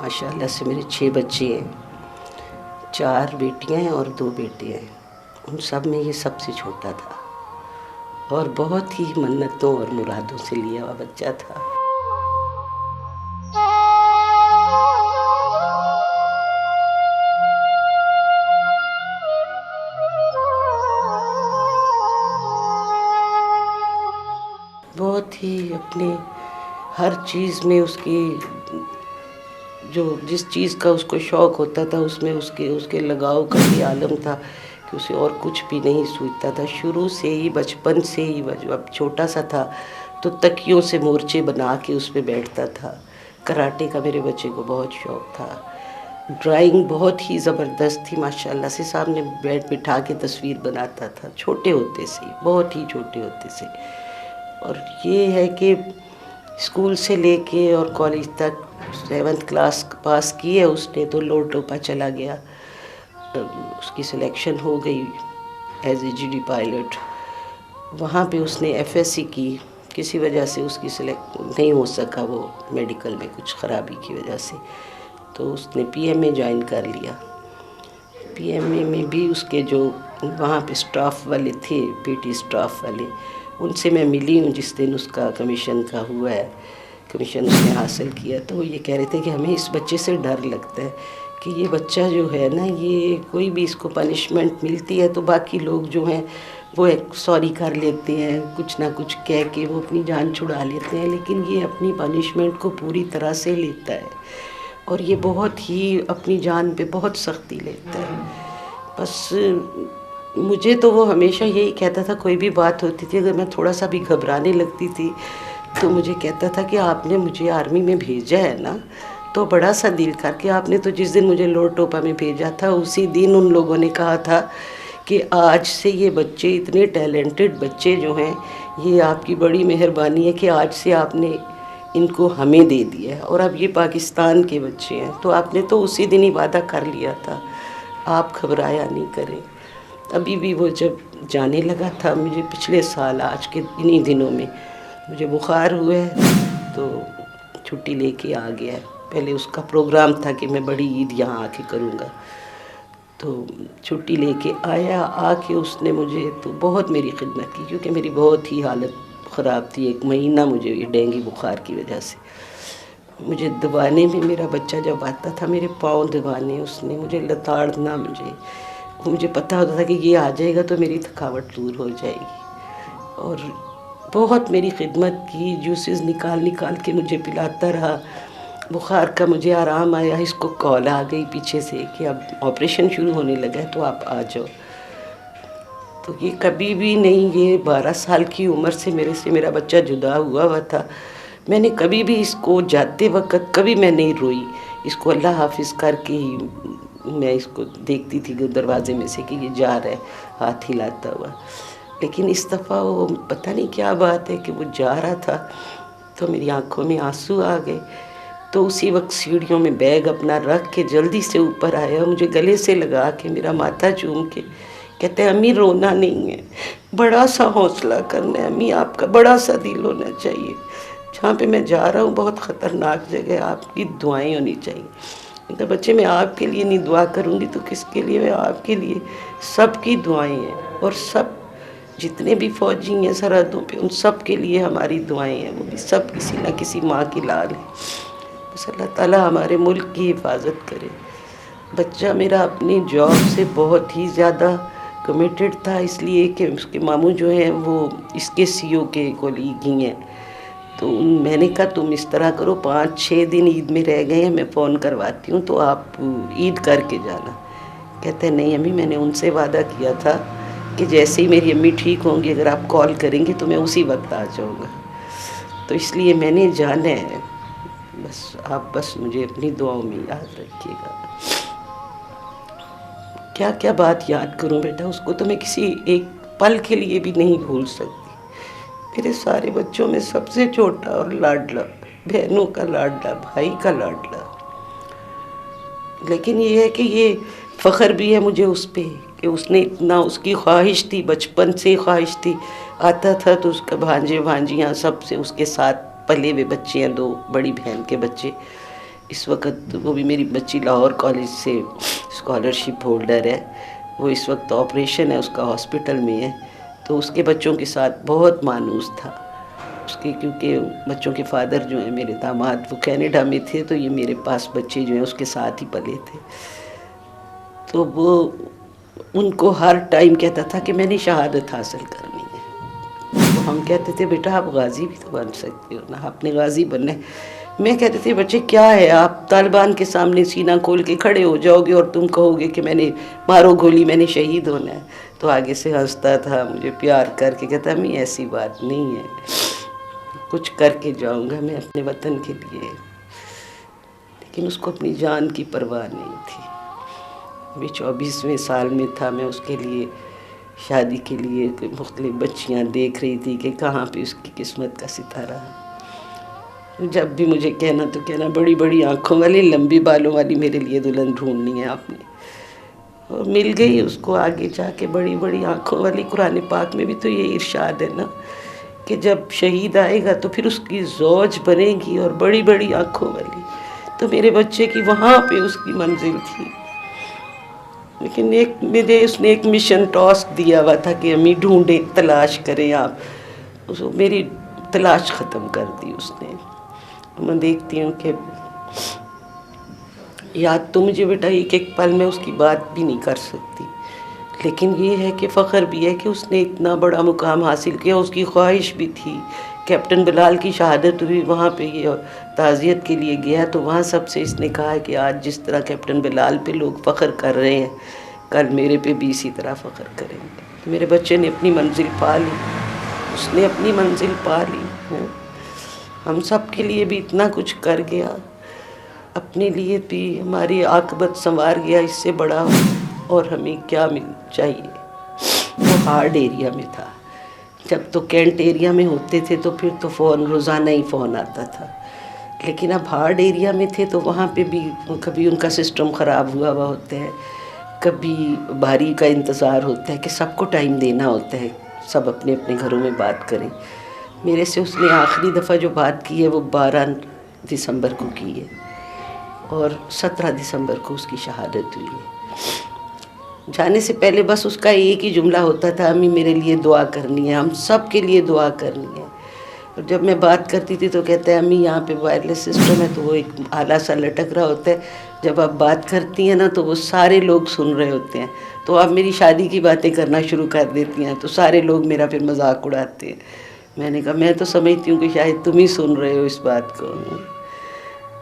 माशाल्लाह से मेरे 6 बच्चे हैं, 4 बेटियां हैं और 2 बेटे हैं। उन सब में ये सबसे छोटा था और बहुत ही मन्नतों और मुरादों से लिया हुआ बच्चा था। बहुत ही अपने हर चीज़ में उसकी जो जिस चीज़ का उसको शौक़ होता था उसमें उसके लगाव का ये आलम था कि उसे और कुछ भी नहीं सूझता था। शुरू से ही, बचपन से ही, जब छोटा सा था तो तकियों से मोर्चे बना के उस पे बैठता था। कराटे का मेरे बच्चे को बहुत शौक़ था। ड्राइंग बहुत ही ज़बरदस्त थी माशाल्लाह से, सामने बिठा के तस्वीर बनाता था छोटे होते से, बहुत ही छोटे होते से। और ये है कि स्कूल से लेके और कॉलेज तक 7th क्लास पास की है उसने तो लोटोपा चला गया। उसकी सिलेक्शन हो गई एज ए जीडी पायलट। वहाँ पे उसने एफएससी की, किसी वजह से उसकी सिलेक्ट नहीं हो सका, वो मेडिकल में कुछ ख़राबी की वजह से, तो उसने पीएमए ज्वाइन कर लिया। पीएमए में भी उसके जो वहाँ पे स्टाफ वाले थे, पीटी स्टाफ वाले, उनसे मैं मिली हूँ जिस दिन उसका कमीशन का हुआ है, कमीशन उसने हासिल किया। तो वो ये कह रहे थे कि हमें इस बच्चे से डर लगता है कि ये बच्चा जो है ना, ये कोई भी इसको पनिशमेंट मिलती है तो बाकी लोग जो हैं वो एक सॉरी कर लेते हैं, कुछ ना कुछ कह के वो अपनी जान छुड़ा लेते हैं, लेकिन ये अपनी पनिशमेंट को पूरी तरह से लेता है और ये बहुत ही अपनी जान पे बहुत सख्ती लेता है। बस मुझे तो वो हमेशा यही कहता था, कोई भी बात होती थी अगर मैं थोड़ा सा भी घबराने लगती थी तो मुझे कहता था कि आपने मुझे आर्मी में भेजा है ना, तो बड़ा सा दिल करके आपने तो जिस दिन मुझे लोटोपा में भेजा था उसी दिन उन लोगों ने कहा था कि आज से ये बच्चे, इतने टैलेंटेड बच्चे जो हैं, ये आपकी बड़ी मेहरबानी है कि आज से आपने इनको हमें दे दिया है और अब ये पाकिस्तान के बच्चे हैं। तो आपने तो उसी दिन ही वादा कर लिया था, आप घबराया नहीं करें। अभी भी वो जब जाने लगा था, मुझे पिछले साल आज के इन्हीं दिनों में मुझे बुखार हुआ है तो छुट्टी लेके आ गया है। पहले उसका प्रोग्राम था कि मैं बड़ी ईद यहाँ आके करूँगा, तो छुट्टी लेके आया। आके उसने मुझे तो बहुत मेरी खिदमत की, क्योंकि मेरी बहुत ही हालत ख़राब थी। 1 महीना मुझे ये डेंगू बुखार की वजह से मुझे दबाने में, मेरा बच्चा जब आता था मेरे पाँव दबाने उसने, मुझे लताड़ना, मुझे पता होता था कि ये आ जाएगा तो मेरी थकावट दूर हो जाएगी। और बहुत मेरी खिदमत की, जूसेस निकाल निकाल के मुझे पिलाता रहा। बुखार का मुझे आराम आया, इसको कॉल आ गई पीछे से कि अब ऑपरेशन शुरू होने लगा है तो आप आ जाओ। तो ये कभी भी नहीं, ये 12 साल की उम्र से मेरा बच्चा जुदा हुआ था। मैंने कभी भी इसको जाते वक्त कभी मैं नहीं रोई, इसको अल्लाह हाफिज़ करके ही मैं इसको देखती थी दरवाजे में से कि ये जा रहा है हाथ हिलाता हुआ। लेकिन इस दफ़ा वो पता नहीं क्या बात है कि वो जा रहा था तो मेरी आंखों में आंसू आ गए। तो उसी वक्त सीढ़ियों में बैग अपना रख के जल्दी से ऊपर आया, मुझे गले से लगा के मेरा माथा चूम के कहते हैं, अम्मी रोना नहीं है, बड़ा सा हौसला करना है अम्मी, आपका बड़ा सा दिल होना चाहिए। जहाँ पे मैं जा रहा हूँ बहुत ख़तरनाक जगह, आपकी दुआएं होनी चाहिए। तो बच्चे, मैं आपके लिए नहीं दुआ करूँगी तो किसके लिए? मैं आपके लिए, सबकी दुआएं हैं और सब जितने भी फ़ौजी हैं सरहदों पे, उन सब के लिए हमारी दुआएं हैं। वो भी सब किसी न किसी माँ की लाल है। बस अल्लाह ताला हमारे मुल्क की हिफाजत करे। बच्चा मेरा अपनी जॉब से बहुत ही ज़्यादा कमिटेड था, इसलिए कि उसके मामू जो हैं वो इसके सीईओ के कोलीग ही हैं। तो मैंने कहा तुम इस तरह करो, 5-6 दिन ईद में रह गए हैं, मैं फ़ोन करवाती हूँ तो आप ईद करके जाना। कहते हैं नहीं अम्मी, मैंने उनसे वादा किया था कि जैसे ही मेरी अम्मी ठीक होंगी अगर आप कॉल करेंगी तो मैं उसी वक्त आ जाऊँगा, तो इसलिए मैंने जाना है। बस आप मुझे अपनी दुआओं में याद रखिएगा। क्या क्या बात याद करूं बेटा, उसको तो मैं किसी एक पल के लिए भी नहीं भूल सकती। मेरे सारे बच्चों में सबसे छोटा और लाडला, बहनों का लाडला, भाई का लाडला। लेकिन ये है कि ये फ़ख्र भी है मुझे उस पे कि उसने इतना, उसकी ख्वाहिश थी, बचपन से ख्वाहिश थी। आता था तो उसका भांजे भांजियाँ सब से उसके साथ पले हुए बच्चे हैं, 2 बड़ी बहन के बच्चे, اس وقت وہ بھی میری بچی لاہور کالج سے اسکالرشپ ہولڈر ہے، وہ اس وقت آپریشن ہے اس کا ہاسپٹل میں ہے، تو اس کے بچوں کے ساتھ بہت مانوس تھا اس کے، کیونکہ بچوں کے فادر جو ہیں میرے داماد وہ کینیڈا میں تھے، تو یہ میرے پاس بچے جو ہیں اس کے ساتھ ہی پلے تھے، تو وہ ان کو ہر ٹائم کہتا تھا کہ میں نے شہادت حاصل کرنی ہے۔ تو ہم کہتے تھے بیٹا آپ غازی بھی تو بن سکتے ہو نا، آپ نے غازی بننا ہے۔ میں کہتے تھے بچے کیا ہے، آپ طالبان کے سامنے سینہ کھول کے کھڑے ہو جاؤ گے اور تم کہو گے کہ میں نے مارو گولی میں نے شہید ہونا ہے، تو آگے سے ہنستا تھا مجھے پیار کر کے، کہتا امی ایسی بات نہیں ہے، کچھ کر کے جاؤں گا میں اپنے وطن کے لیے، لیکن اس کو اپنی جان کی پرواہ نہیں تھی۔ ابھی 24ویں سال میں تھا، میں اس کے لیے شادی کے لیے مختلف بچیاں دیکھ رہی تھی کہ کہاں پہ اس کی قسمت کا ستارہ ہے۔ جب بھی مجھے کہنا تو کہنا بڑی بڑی آنکھوں والی لمبی بالوں والی میرے لیے دلہن ڈھونڈنی ہے آپ نے، اور مل گئی اس کو آگے جا کے بڑی بڑی آنکھوں والی۔ قرآن پاک میں بھی تو یہ ارشاد ہے نا کہ جب شہید آئے گا تو پھر اس کی زوج بنے گی اور بڑی بڑی آنکھوں والی، تو میرے بچے کی وہاں پہ اس کی منزل تھی، لیکن اس نے ایک مشن ٹاسک دیا ہوا تھا کہ امی ڈھونڈیں تلاش کریں آپ، میری تلاش ختم کر دی اس نے۔ میں دیکھتی ہوں کہ یاد تو مجھے بیٹا ایک پل میں اس کی بات بھی نہیں کر سکتی، لیکن یہ ہے کہ فخر بھی ہے کہ اس نے اتنا بڑا مقام حاصل کیا۔ اس کی خواہش بھی تھی، کیپٹن بلال کی شہادت ہوئی، وہاں پہ یہ تعزیت کے لیے گیا تو وہاں سب سے اس نے کہا کہ آج جس طرح کیپٹن بلال پہ لوگ فخر کر رہے ہیں، کل میرے پہ بھی اسی طرح فخر کریں گے۔ تو میرے بچے نے اپنی منزل پا لی، اس نے اپنی منزل پا لی، ہم سب کے لیے بھی اتنا کچھ کر گیا، اپنے لیے بھی ہماری عاقبت سنوار گیا، اس سے بڑا اور ہمیں کیا چاہیے۔ وہ ہارڈ ایریا میں تھا، جب تو کینٹ ایریا میں ہوتے تھے تو پھر تو فون روزانہ ہی فون آتا تھا، لیکن اب ہارڈ ایریا میں تھے تو وہاں پہ بھی کبھی ان کا سسٹم خراب ہوا ہوتا ہے، کبھی بھاری کا انتظار ہوتا ہے کہ سب کو ٹائم دینا ہوتا ہے، سب اپنے اپنے گھروں میں بات کریں۔ میرے سے اس نے آخری دفعہ جو بات کی ہے وہ 12 دسمبر کو کی ہے، اور 17 دسمبر کو اس کی شہادت ہوئی ہے۔ جانے سے پہلے بس اس کا ایک ہی جملہ ہوتا تھا، امی میرے لیے دعا کرنی ہے، ہم سب کے لیے دعا کرنی ہے۔ اور جب میں بات کرتی تھی تو کہتا ہے امی یہاں پہ وائرلیس سسٹم ہے تو وہ ایک آلہ سا لٹک رہا ہوتا ہے، جب آپ بات کرتی ہیں نا تو وہ سارے لوگ سن رہے ہوتے ہیں، تو آپ میری شادی کی باتیں کرنا شروع کر دیتی ہیں تو سارے لوگ میرا پھر مذاق اڑاتے ہیں۔ میں نے کہا میں تو سمجھتی ہوں کہ شاید تم ہی سن رہے ہو اس بات کو۔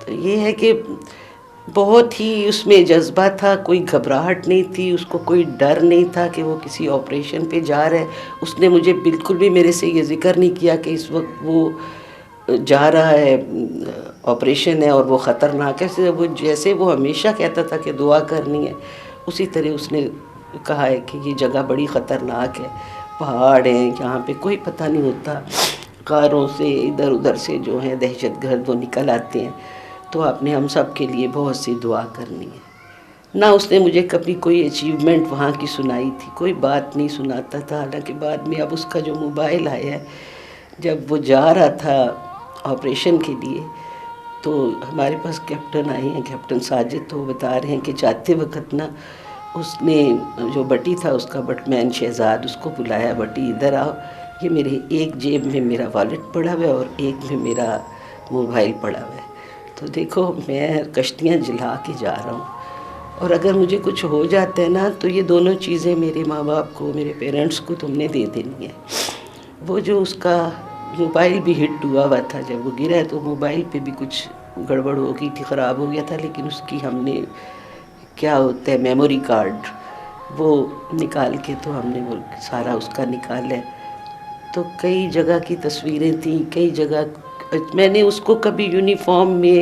تو یہ ہے کہ بہت ہی اس میں جذبہ تھا، کوئی گھبراہٹ نہیں تھی، اس کو کوئی ڈر نہیں تھا کہ وہ کسی آپریشن پہ جا رہا ہے۔ اس نے مجھے بالکل بھی میرے سے یہ ذکر نہیں کیا کہ اس وقت وہ جا رہا ہے آپریشن ہے اور وہ خطرناک ہے، وہ جیسے وہ ہمیشہ کہتا تھا کہ دعا کرنی ہے، اسی طرح اس نے کہا ہے کہ یہ جگہ بڑی خطرناک ہے، پہاڑ ہیں یہاں پہ، کوئی پتہ نہیں ہوتا، کاروں سے ادھر ادھر سے جو ہیں دہشت گرد وہ نکل آتے ہیں، تو آپ نے ہم سب کے لیے بہت سی دعا کرنی ہے۔ نہ اس نے مجھے کبھی کوئی اچیومنٹ وہاں کی سنائی تھی، کوئی بات نہیں سناتا تھا، حالانکہ بعد میں اب اس کا جو موبائل آیا ہے، جب وہ جا رہا تھا آپریشن کے لیے تو ہمارے پاس کیپٹن آئے ہیں، کیپٹن ساجد، تو وہ بتا رہے ہیں کہ جاتے وقت نا اس نے جو بٹی تھا اس کا بٹ مین شہزاد اس کو بلایا، بٹی ادھر آؤ، یہ میرے ایک جیب میں میرا والٹ پڑا ہوا ہے اور ایک میں میرا موبائل پڑا ہوا ہے، تو دیکھو میں کشتیاں جلا کے جا رہا ہوں، اور اگر مجھے کچھ ہو جاتا ہے نا تو یہ دونوں چیزیں میرے ماں باپ کو، میرے پیرنٹس کو تم نے دے دینی ہے۔ وہ جو اس کا موبائل بھی ہٹ ہوا تھا، جب وہ گرا تو موبائل پہ بھی کچھ گڑبڑ ہو گئی تھی، خراب ہو گیا تھا، لیکن اس کی ہم نے کیا ہوتا ہے میموری کارڈ وہ نکال کے تو ہم نے وہ سارا اس کا نکالا ہے، تو کئی جگہ کی تصویریں تھیں، کئی جگہ میں نے اس کو کبھی یونیفارم میں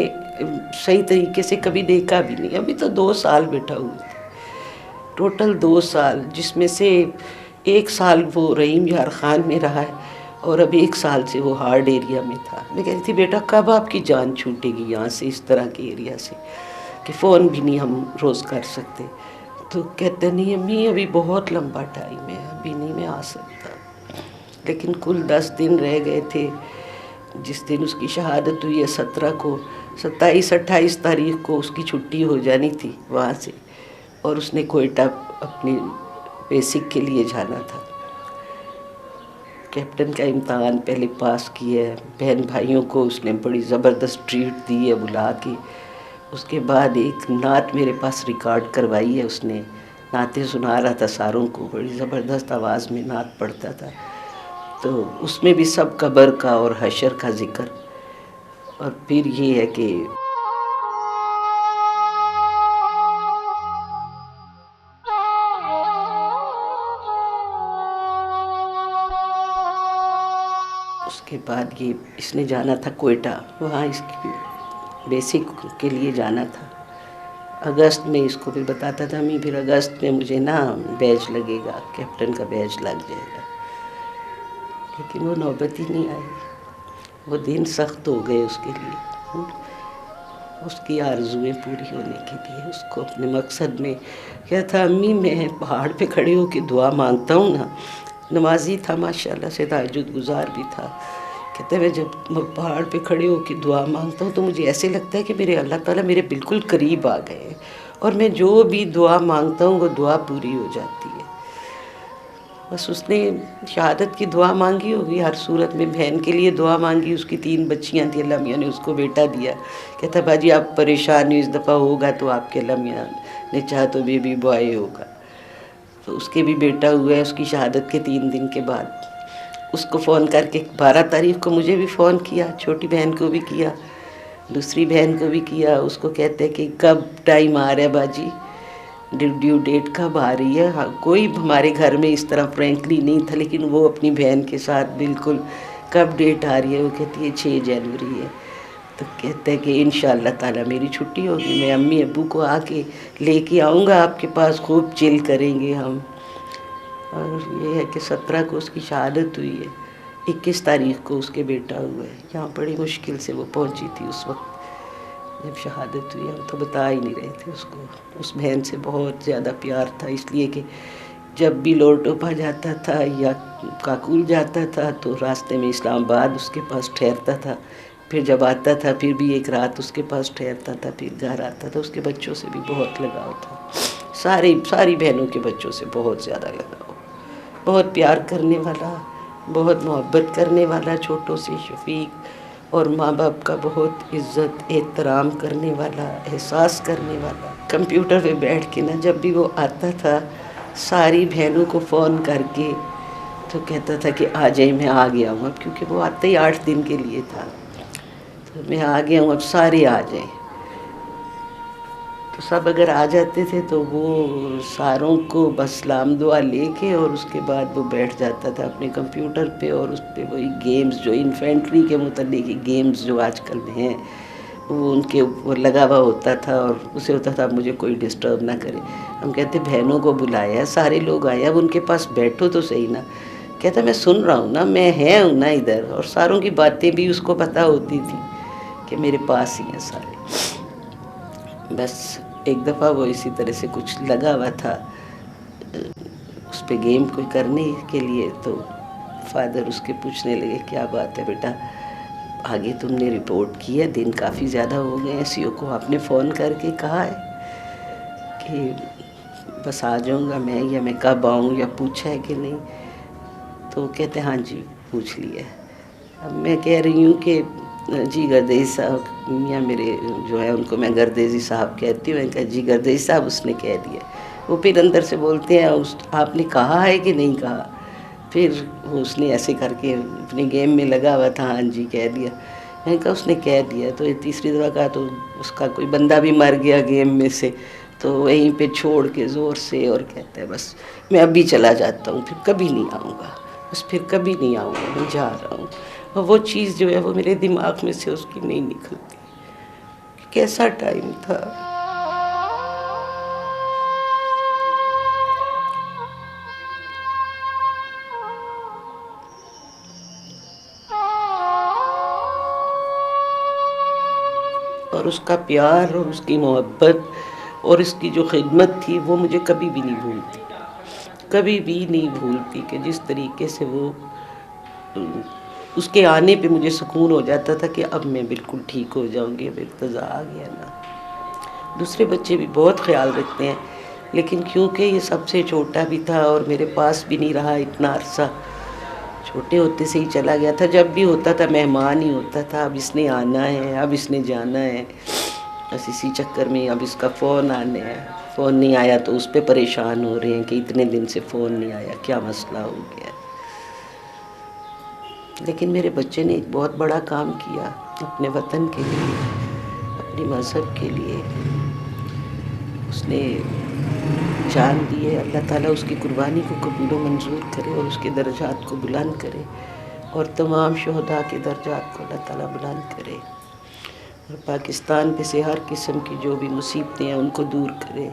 صحیح طریقے سے کبھی دیکھا بھی نہیں، ابھی تو 2 سال بیٹھا ہوئے تھے، ٹوٹل 2 سال، جس میں سے 1 سال وہ رحیم یار خان میں رہا ہے اور اب 1 سال سے وہ ہارڈ ایریا میں تھا۔ میں کہتی تھی بیٹا کب آپ کی جان چھوٹے گی یہاں سے، اس طرح کے ایریا سے کہ فون بھی نہیں ہم روز کر سکتے، تو کہتے نہیں امی ابھی بہت لمبا ٹائم ہے، ابھی نہیں میں آ سکتا، لیکن کل 10 دن رہ گئے تھے۔ جس دن اس کی شہادت ہوئی ہے 17 کو، 27-28 तारीख को उसकी छुट्टी हो जानी थी वहाँ से, और उसने कोयटा अपनी बेसिक के लिए जाना था। कैप्टन का इम्तहान पहले पास किया है, बहन भाइयों को उसने बड़ी ज़बरदस्त ट्रीट दी है बुला के। उसके बाद एक नात मेरे पास रिकॉर्ड करवाई है उसने, नातें सुना रहा था सारों को, बड़ी ज़बरदस्त आवाज़ में नात पढ़ता था। तो उसमें भी सब कब्र का और हशर का ज़िक्र। और फिर ये है कि उसके बाद ये इसने जाना था कोयटा, वहाँ इसकी बेसिक के लिए जाना था। अगस्त में इसको फिर बताता था मैं, फिर अगस्त में मुझे ना बैच लगेगा, कैप्टन का बैच लग जाएगा, लेकिन वो नौबत ही नहीं आई। वो दिन सख्त हो गए उसके लिए, उसकी आरज़ुएं पूरी होने के लिए। उसको अपने मकसद में क्या था, अम्मी मैं पहाड़ पे खड़े होकर दुआ मांगता हूँ ना, नमाजी था माशाल्लाह से, तहज्जुद गुजार भी था। कहते मैं जब पहाड़ पे खड़े होकर दुआ मांगता हूँ तो मुझे ऐसे लगता है कि मेरे अल्लाह ताला मेरे बिल्कुल करीब आ गए हैं, और मैं जो भी दुआ मांगता हूँ वो दुआ पूरी हो जाती है। बस उसने शहादत की दुआ मांगी होगी हर सूरत में, बहन के लिए दुआ मांगी, उसकी 3 बच्चियाँ थी, अल्लाह मियाँ ने उसको बेटा दिया। कहता बाजी आप परेशान हो, इस दफ़ा होगा तो आपके अल्लाह मियाँ ने चाहा तो बेबी बॉय होगा। तो उसके भी बेटा हुआ है उसकी शहादत के 3 दिन के बाद। उसको फ़ोन करके 12 तारीख को मुझे भी फ़ोन किया, छोटी बहन को भी किया, दूसरी बहन को भी किया। उसको कहते हैं कि कब टाइम आ रहा है बाजी, ड्यू डेट कब आ रही है। हाँ, कोई हमारे घर में इस तरह फ्रेंकली नहीं था, लेकिन वो अपनी बहन के साथ बिल्कुल कब डेट आ रही है, वो कहती है 6 जनवरी है। तो कहते हैं कि इंशाअल्लाह ताला मेरी छुट्टी होगी, मैं अम्मी अब्बू को आके लेके आऊँगा आपके पास, खूब चिल करेंगे हम। और ये है कि 17 को उसकी शहादत हुई है, 21 तारीख को उसके बेटा हुआ है। यहाँ बड़ी मुश्किल से वो पहुँची थी उस वक्त जब शहादत हुई। हम तो बता ही नहीं रहे थे उसको, उस बहन से बहुत ज़्यादा प्यार था, इसलिए कि जब भी लोटोपा जाता था या काकुल जाता था तो रास्ते में इस्लामाबाद उसके पास ठहरता था, फिर जब आता था फिर भी एक रात उसके पास ठहरता था, फिर घर आता था। उसके बच्चों से भी बहुत लगाव था, सारी बहनों के बच्चों से बहुत ज़्यादा लगाव, बहुत प्यार करने वाला, बहुत मोहब्बत करने वाला, छोटों से शफीक, और माँ बाप का बहुत इज़्ज़त एहतराम करने वाला, एहसास करने वाला। कंप्यूटर पे बैठ के ना जब भी वो आता था सारी बहनों को फ़ोन करके तो कहता था कि आ जाए, मैं आ गया हूँ अब, क्योंकि वो आते ही 8 दिन के लिए था। तो मैं आ गया हूँ अब, सारे आ जाएं। तो सब अगर आ जाते थे तो वो सारों को बस सलाम दुआ लेके और उसके बाद वो बैठ जाता था अपने कंप्यूटर पे, और उस पर वही गेम्स जो इन्फेंट्री के मुतालिक गेम्स जो आजकल में हैं वो उनके ऊपर लगा हुआ होता था, और उसे होता था मुझे कोई डिस्टर्ब ना करे। हम कहते बहनों को बुलाया, सारे लोग आए, अब उनके पास बैठो तो सही ना। कहता मैं सुन रहा हूँ ना, मैं है हूँ ना इधर, और सारों की बातें भी उसको पता होती थी कि मेरे पास ही हैं सारे। बस एक दफ़ा वो इसी तरह से कुछ लगा हुआ था उस पे गेम कोई करने के लिए, तो फादर उसके पूछने लगे क्या बात है बेटा, आगे तुमने रिपोर्ट की है, दिन काफ़ी ज़्यादा हो गए, एसईओ को आपने फ़ोन करके कहा है कि बस आ जाऊँगा मैं, या मैं कब आऊँ, या पूछा है कि नहीं। तो कहते हाँ जी पूछ लिया है। अब मैं कह रही हूँ कि जी गर्देजी साहब, मियाँ मेरे जो है उनको मैं गर्देजी साहब कहती हूँ, मैं कहा जी गर्देजी साहब उसने कह दिया। वो फिर अंदर से बोलते हैं आपने कहा है कि नहीं कहा। फिर वो उसने ऐसे करके अपने गेम में लगा हुआ था, हाँ जी कह दिया। मैंने कहा उसने कह दिया। तो ये तीसरी दफ़ा कहा तो उसका कोई बंदा भी मर गया गेम में से, तो वहीं पे छोड़ के ज़ोर से, और कहता है बस मैं अभी चला जाता हूँ, फिर कभी नहीं आऊँगा, बस फिर कभी नहीं आऊँगा, मैं जा रहा हूँ। और वो चीज़ जो है वो मेरे दिमाग में से उसकी नहीं निकलती। कैसा टाइम था। और उसका प्यार और उसकी मोहब्बत और इसकी जो खिदमत थी वो मुझे कभी भी नहीं भूलती, कभी भी नहीं भूलती, कि जिस तरीके से वो اس کے آنے پہ مجھے سکون ہو جاتا تھا کہ اب میں بالکل ٹھیک ہو جاؤں گی، اب ارتضیٰ آ گیا نا۔ دوسرے بچے بھی بہت خیال رکھتے ہیں، لیکن کیونکہ یہ سب سے چھوٹا بھی تھا اور میرے پاس بھی نہیں رہا اتنا عرصہ، چھوٹے ہوتے سے ہی چلا گیا تھا، جب بھی ہوتا تھا مہمان ہی ہوتا تھا، اب اس نے آنا ہے، اب اس نے جانا ہے، بس اسی چکر میں اب اس کا فون آنے ہے، فون نہیں آیا تو اس پہ پریشان ہو رہے ہیں کہ اتنے دن سے فون نہیں آیا، کیا مسئلہ ہو گیا۔ لیکن میرے بچے نے ایک بہت بڑا کام کیا اپنے وطن کے لیے، اپنے مذہب کے لیے، اس نے جان دی ہے۔ اللہ تعالیٰ اس کی قربانی کو قبول و منظور کرے اور اس کے درجات کو بلند کرے، اور تمام شہداء کے درجات کو اللہ تعالیٰ بلند کرے، اور پاکستان پہ سے ہر قسم کی جو بھی مصیبتیں ہیں ان کو دور کرے۔